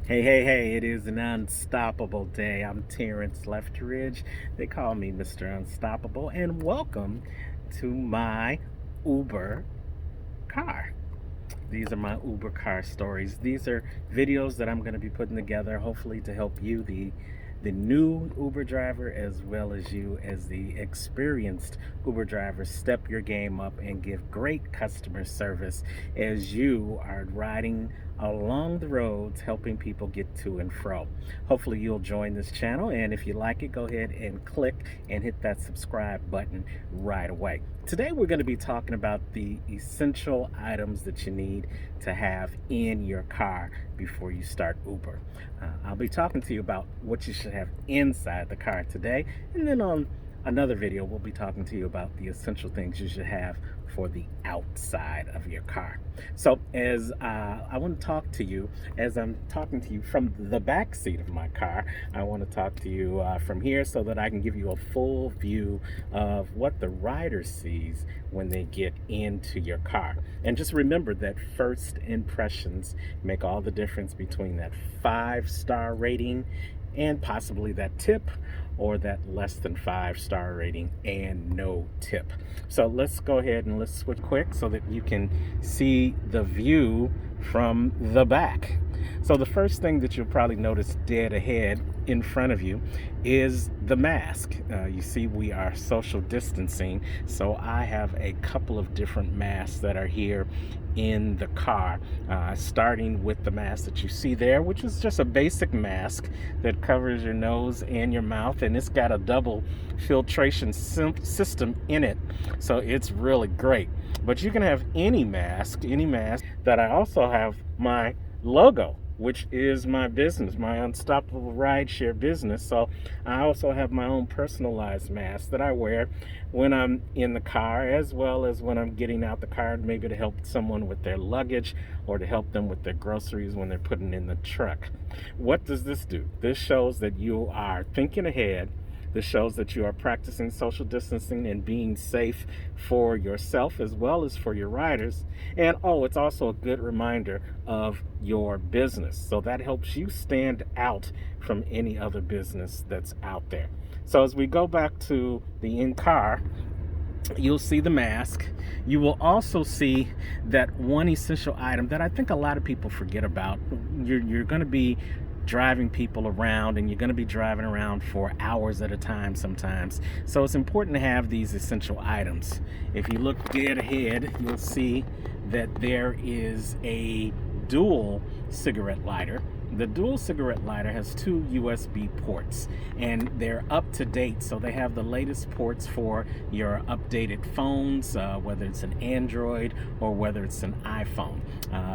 Hey, it is an unstoppable day. I'm Terrance Leftridge. They call me Mr. Unstoppable, and welcome to my Uber car. These are my Uber car stories. These are videos that I'm going to be putting together, hopefully to help you, the new Uber driver, as well as you as the experienced Uber driver, step your game up and give great customer service as you are riding along the roads helping people get to and fro. Hopefully you'll join this channel, and if you like it, go ahead and click and hit that subscribe button right away. Today we're going to be talking about the essential items that you need to have in your car before you start Uber. I'll be talking to you about what you should have inside the car today, and then on another video we'll be talking to you about the essential things you should have for the outside of your car. So as I want to talk to you, as I'm talking to you from the back seat of my car, I want to talk to you from here so that I can give you a full view of what the rider sees when they get into your car. And just remember that first impressions make all the difference between that 5-star rating and possibly that tip, or that less than 5-star rating and no tip. So let's go ahead and let's switch quick so that you can see the view from the back. So the first thing that you'll probably notice dead ahead in front of you is the mask. You see we are social distancing, so I have a couple of different masks that are here in the car, starting with the mask that you see there, which is just a basic mask that covers your nose and your mouth, and it's got a double filtration system in it, so it's really great. But you can have any mask that I also have my logo, which is my business, my Unstoppable Rideshare business. So I also have my own personalized mask that I wear when I'm in the car, as well as when I'm getting out the car, maybe to help someone with their luggage or to help them with their groceries when they're putting in the truck. What does this do? This shows that you are thinking ahead. This shows that you are practicing social distancing and being safe for yourself as well as for your riders. And it's also a good reminder of your business. So that helps you stand out from any other business that's out there. So as we go back to the in-car, you'll see the mask. You will also see that one essential item that I think a lot of people forget about. You're going to be driving people around, and you're going to be driving around for hours at a time sometimes. So it's important to have these essential items. If you look dead ahead, you'll see that there is a dual cigarette lighter. The dual cigarette lighter has 2 USB ports, and they're up to date, so they have the latest ports for your updated phones, whether it's an Android or whether it's an iPhone.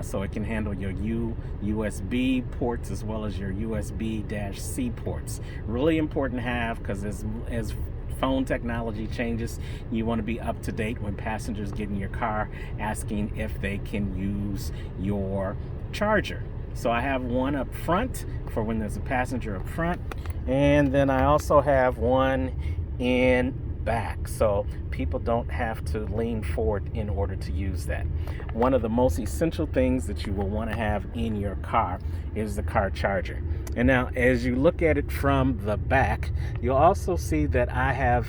So it can handle your USB ports as well as your USB-C ports. Really important to have, because as phone technology changes, you want to be up to date when passengers get in your car asking if they can use your charger. So I have one up front for when there's a passenger up front, and then I also have one in back, so people don't have to lean forward in order to use that. One of the most essential things that you will want to have in your car is the car charger. And now as you look at it from the back, you'll also see that I have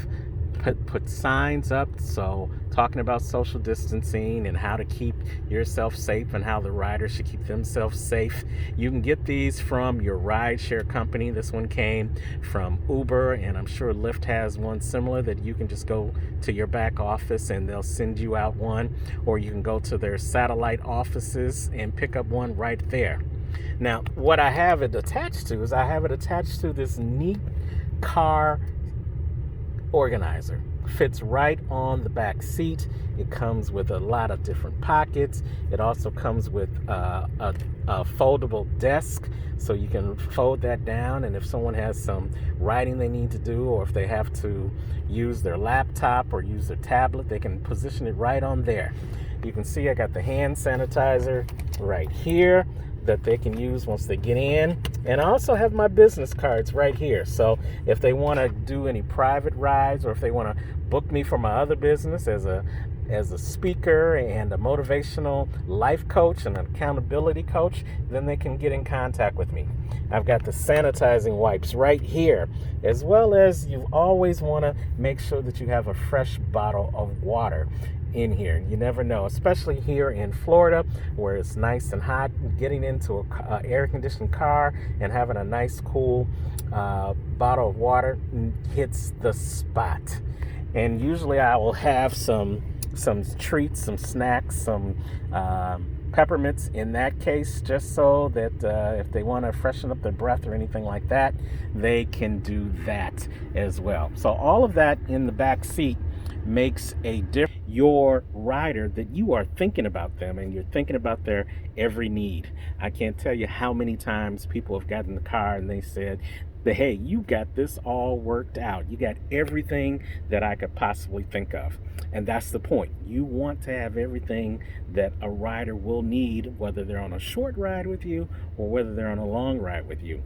put signs up, so talking about social distancing and how to keep yourself safe and how the riders should keep themselves safe. You can get these from your rideshare company. This one came from Uber, and I'm sure Lyft has one similar that you can just go to your back office and they'll send you out one, or you can go to their satellite offices and pick up one right there. Now, what I have it attached to is I have it attached to this neat car organizer. Fits right on the back seat. It comes with a lot of different pockets. It also comes with a foldable desk, so you can fold that down, and if someone has some writing they need to do, or if they have to use their laptop or use their tablet, they can position it right on there. You can see I got the hand sanitizer right here that they can use once they get in, and I also have my business cards right here, so if they want to do any private rides, or if they want to book me for my other business as as a speaker and a motivational life coach and an accountability coach, then they can get in contact with me. I've got the sanitizing wipes right here, as well as you always want to make sure that you have a fresh bottle of water in here. You never know, especially here in Florida where it's nice and hot. Getting into an air-conditioned car and having a nice cool bottle of water hits the spot. And usually I will have some treats, some snacks, some peppermints in that case, just so that if they want to freshen up their breath or anything like that, they can do that as well. So all of that in the back seat makes a difference. Your rider, that you are thinking about them and you're thinking about their every need. I can't tell you how many times people have gotten in the car and they said, hey, you got this all worked out. You got everything that I could possibly think of. And that's the point. You want to have everything that a rider will need, whether they're on a short ride with you or whether they're on a long ride with you.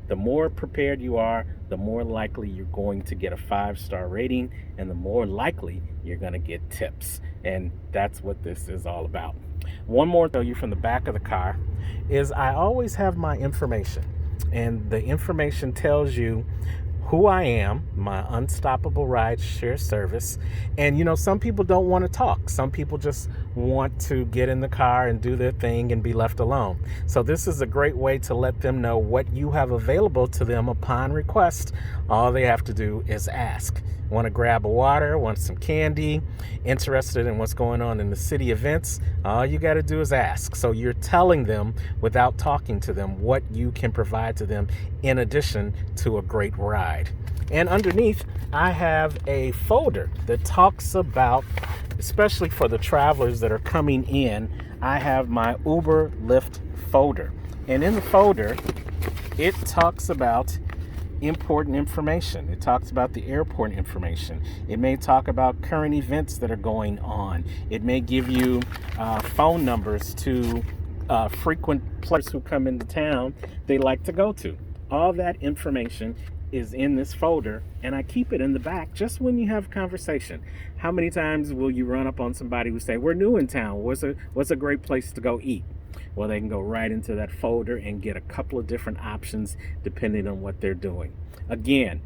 The more prepared you are, the more likely you're going to get a 5-star rating, and the more likely you're going to get tips. And that's what this is all about. One more to tell you from the back of the car is I always have my information. And the information tells you who I am, my unstoppable rideshare service. And you know, some people don't want to talk. Some people just want to get in the car and do their thing and be left alone. So this is a great way to let them know what you have available to them upon request. All they have to do is ask. Want to grab a water, want some candy, interested in what's going on in the city events, all you got to do is ask. So you're telling them without talking to them what you can provide to them in addition to a great ride. And underneath, I have a folder that talks about, especially for the travelers that are coming in, I have my Uber Lyft folder. And in the folder, it talks about important information. It talks about the airport information. It may talk about current events that are going on. It may give you phone numbers to frequent places who come into town they like to go to. All that information is in this folder, and I keep it in the back just when you have conversation. How many times will you run up on somebody who say, we're new in town, what's a great place to go eat? Well, they can go right into that folder and get a couple of different options depending on what they're doing. Again,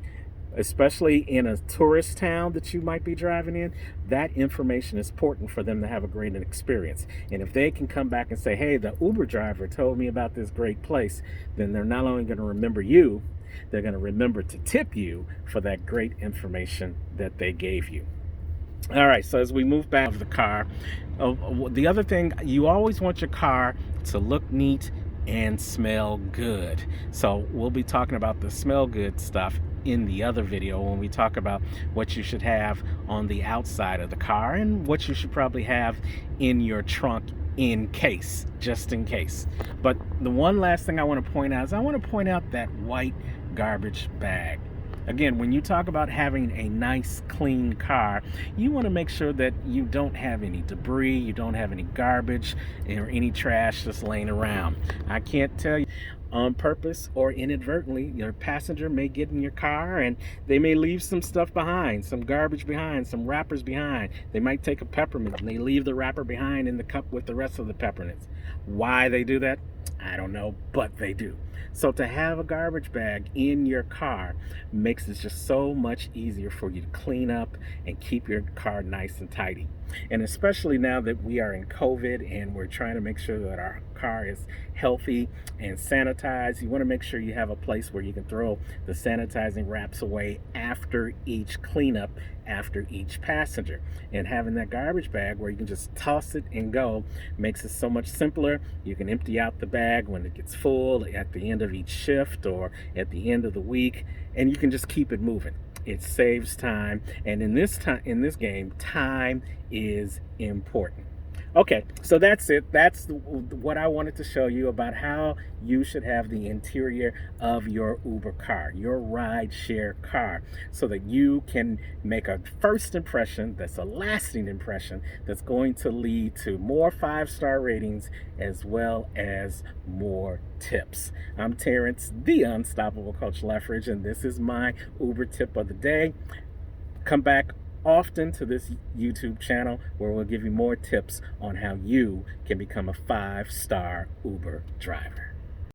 especially in a tourist town that you might be driving in, that information is important for them to have a great experience. And if they can come back and say, hey, the Uber driver told me about this great place, then they're not only going to remember you, they're going to remember to tip you for that great information that they gave you. All right, so as we move back of the car, the other thing, you always want your car to look neat and smell good. So we'll be talking about the smell good stuff in the other video when we talk about what you should have on the outside of the car and what you should probably have in your trunk just in case. But the one last thing I want to point out is I want to point out that white garbage bag. Again, when you talk about having a nice, clean car, you want to make sure that you don't have any debris, you don't have any garbage or any trash just laying around. I can't tell you, on purpose or inadvertently, your passenger may get in your car and they may leave some stuff behind, some garbage behind, some wrappers behind. They might take a peppermint and they leave the wrapper behind in the cup with the rest of the peppermints. Why they do that, I don't know, but they do. So to have a garbage bag in your car makes it just so much easier for you to clean up and keep your car nice and tidy. And especially now that we are in COVID and we're trying to make sure that our car is healthy and sanitized, you want to make sure you have a place where you can throw the sanitizing wraps away after each cleanup, after each passenger. And having that garbage bag where you can just toss it and go makes it so much simpler. You can empty out the bag when it gets full at the end of each shift or at the end of the week, and you can just keep it moving. It saves time, and in this game, time is important. Okay, so that's it. That's what I wanted to show you about how you should have the interior of your Uber car, your rideshare car, so that you can make a first impression that's a lasting impression that's going to lead to more 5-star ratings as well as more tips. I'm Terrance, the Unstoppable Coach Leftridge, and this is my Uber tip of the day. Come back often to this YouTube channel where we'll give you more tips on how you can become a 5-star Uber driver.